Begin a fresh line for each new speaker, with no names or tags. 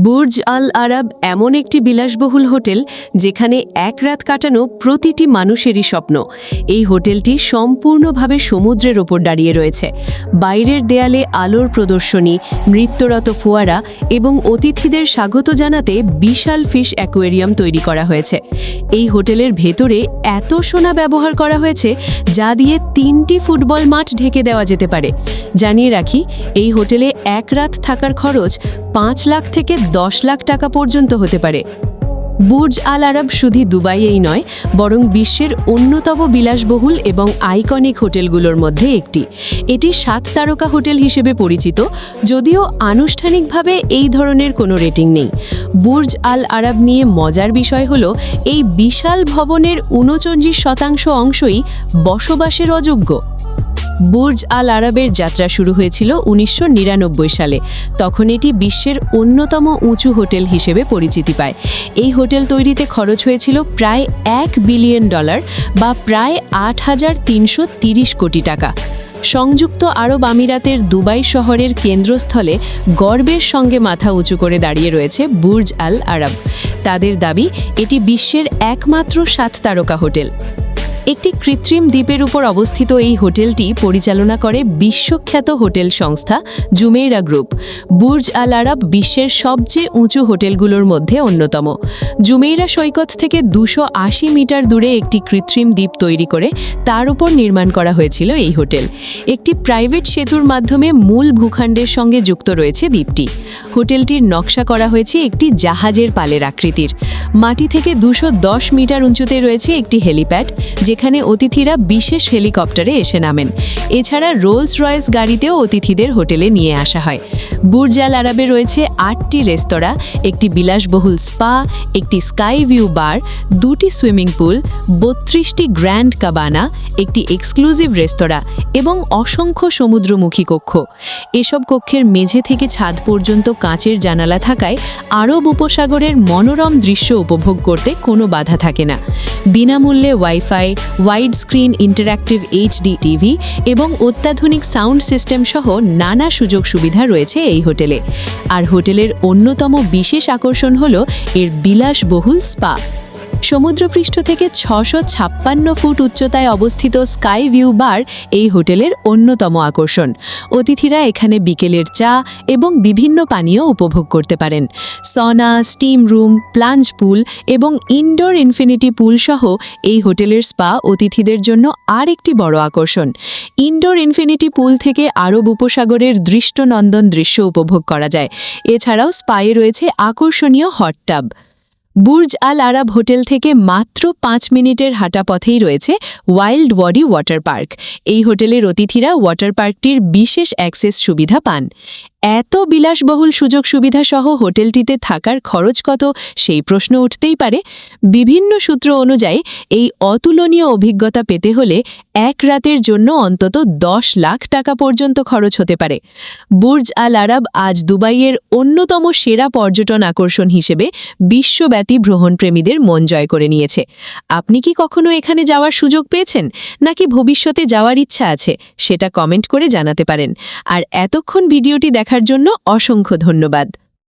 Burj আল আরব এমন একটি বিলাসবহুল হোটেল যেখানে এক রাত কাটানো প্রতিটি মানুষেরই স্বপ্ন। এই হোটেলটি সম্পূর্ণভাবে সমুদ্রের ওপর দাঁড়িয়ে রয়েছে। বাইরের দেয়ালে আলোর প্রদর্শনী, নৃত্যরত ফোয়ারা এবং অতিথিদের স্বাগত জানাতে বিশাল ফিশ অ্যাকোয়ারিয়াম তৈরি করা হয়েছে। এই হোটেলের ভেতরে এত সোনা ব্যবহার করা হয়েছে যা দিয়ে 3টি ফুটবল মাঠ ঢেকে দেওয়া যেতে পারে। জানিয়ে রাখি, এই হোটেলে এক রাত থাকার খরচ 5 লাখ থেকে 10 লাখ টাকা পর্যন্ত হতে পারে। বুর্জ আল আরব শুধু দুবাইয়েই নয়, বরং বিশ্বের অন্যতম বিলাসবহুল এবং আইকনিক হোটেলগুলোর মধ্যে একটি। এটি 7 তারকা হোটেল হিসেবে পরিচিত, যদিও আনুষ্ঠানিকভাবে এই ধরনের কোনো রেটিং নেই। বুর্জ আল আরব নিয়ে মজার বিষয় হলো, এই বিশাল ভবনের 39% অংশই বসবাসের অযোগ্য। বুর্জ আল আরবের যাত্রা শুরু হয়েছিল 1999 সালে। তখন এটি বিশ্বের অন্যতম উঁচু হোটেল হিসেবে পরিচিতি পায়। এই হোটেল তৈরিতে খরচ হয়েছিল প্রায় $1 বিলিয়ন বা প্রায় 8,330 কোটি টাকা। সংযুক্ত আরব আমিরাতের দুবাই শহরের কেন্দ্রস্থলে গর্বের সঙ্গে মাথা উঁচু করে দাঁড়িয়ে রয়েছে বুর্জ আল আরব। তাদের দাবি, এটি বিশ্বের একমাত্র 7 তারকা হোটেল। একটি কৃত্রিম দ্বীপের উপর অবস্থিত এই হোটেলটি পরিচালনা করে বিশ্বখ্যাত হোটেল সংস্থা জুমেইরা গ্রুপ। বুর্জ আল আরব বিশ্বের সবচেয়ে উঁচু হোটেলগুলোর মধ্যে অন্যতম। জুমেইরা সৈকত থেকে 280 মিটার দূরে একটি কৃত্রিম দ্বীপ তৈরি করে তার উপর নির্মাণ করা হয়েছিল এই হোটেল। একটি প্রাইভেট সেতুর মাধ্যমে মূল ভূখণ্ডের সঙ্গে যুক্ত রয়েছে দ্বীপটি। হোটেলটির নকশা করা হয়েছে একটি জাহাজের পালের আকৃতির। মাটি থেকে 210 মিটার উঁচুতে রয়েছে একটি হেলিপ্যাড, যেখানে অতিথিরা বিশেষ হেলিকপ্টারে এসে নামেন। এছাড়া রোলস রয়েস গাড়িতেও অতিথিদের হোটেলে নিয়ে আসা হয়। বুর্জ আল আরবে রয়েছে 8টি রেস্তোরাঁ, একটি বিলাসবহুল স্পা, একটি স্কাই ভিউ বার, 2টি সুইমিং পুল, 32টি গ্র্যান্ড কাবানা, একটি এক্সক্লুসিভ রেস্তোরাঁ এবং অসংখ্য সমুদ্রমুখী কক্ষ। এসব কক্ষের মেঝে থেকে ছাদ পর্যন্ত কাঁচের জানালা থাকায় আরব উপসাগরের মনোরম দৃশ্য উপভোগ করতে কোনো বাধা থাকে না। বিনামূল্যে wifi, wide screen interactive HD TV এবং অত্যাধুনিক সাউন্ড সিস্টেম সহ নানা সুযোগ সুবিধা রয়েছে এই হোটেলে। আর হোটেলের অন্যতম বিশেষ আকর্ষণ হলো এর বিলাসবহুল স্পা। সমুদ্রপৃষ্ঠ থেকে 656 ফুট উচ্চতায় অবস্থিত স্কাই ভিউ বার এই হোটেলের অন্যতম আকর্ষণ। অতিথিরা এখানে বিকেলের চা এবং বিভিন্ন পানীয় উপভোগ করতে পারেন। সনা, স্টিম রুম, প্লাঞ্জ পুল এবং ইনডোর ইনফিনিটি পুল সহ এই হোটেলের স্পা অতিথিদের জন্য আরেকটি বড় আকর্ষণ। ইনডোর ইনফিনিটি পুল থেকে আরব উপসাগরের দৃষ্টনন্দন দৃশ্য উপভোগ করা যায়। এছাড়াও স্পায়ে রয়েছে আকর্ষণীয় হট টাব। বুর্জ আল আরব হোটেল থেকে মাত্র 5 মিনিটের হাঁটা পথেই রয়েছে ওয়াইল্ড বডি ওয়াটার পার্ক। এই হোটেলের অতিথিরা ওয়াটার পার্কটির বিশেষ অ্যাক্সেস সুবিধা পান। এত বিলাসবহুল সুযোগ সুবিধা সহ হোটেলটিতে থাকার খরচ কত, সেই প্রশ্ন উঠতেই পারে। বিভিন্ন সূত্র অনুযায়ী এই অতুলনীয় অভিজ্ঞতা পেতে হলে এক রাতের জন্য অন্তত 10 লাখ টাকা পর্যন্ত খরচ হতে পারে। বুর্জ আল আরব আজ দুবাইয়ের অন্যতম সেরা পর্যটন আকর্ষণ হিসেবে বিশ্বব্যাপী ভ্রমণপ্রেমীদের মন জয় করে নিয়েছে। আপনি কি কখনো এখানে যাওয়ার সুযোগ পেয়েছেন, নাকি ভবিষ্যতে যাওয়ার ইচ্ছা আছে? সেটা কমেন্ট করে জানাতে পারেন। আর এতক্ষণ ভিডিওটি দেখার জন্য অসংখ্য ধন্যবাদ।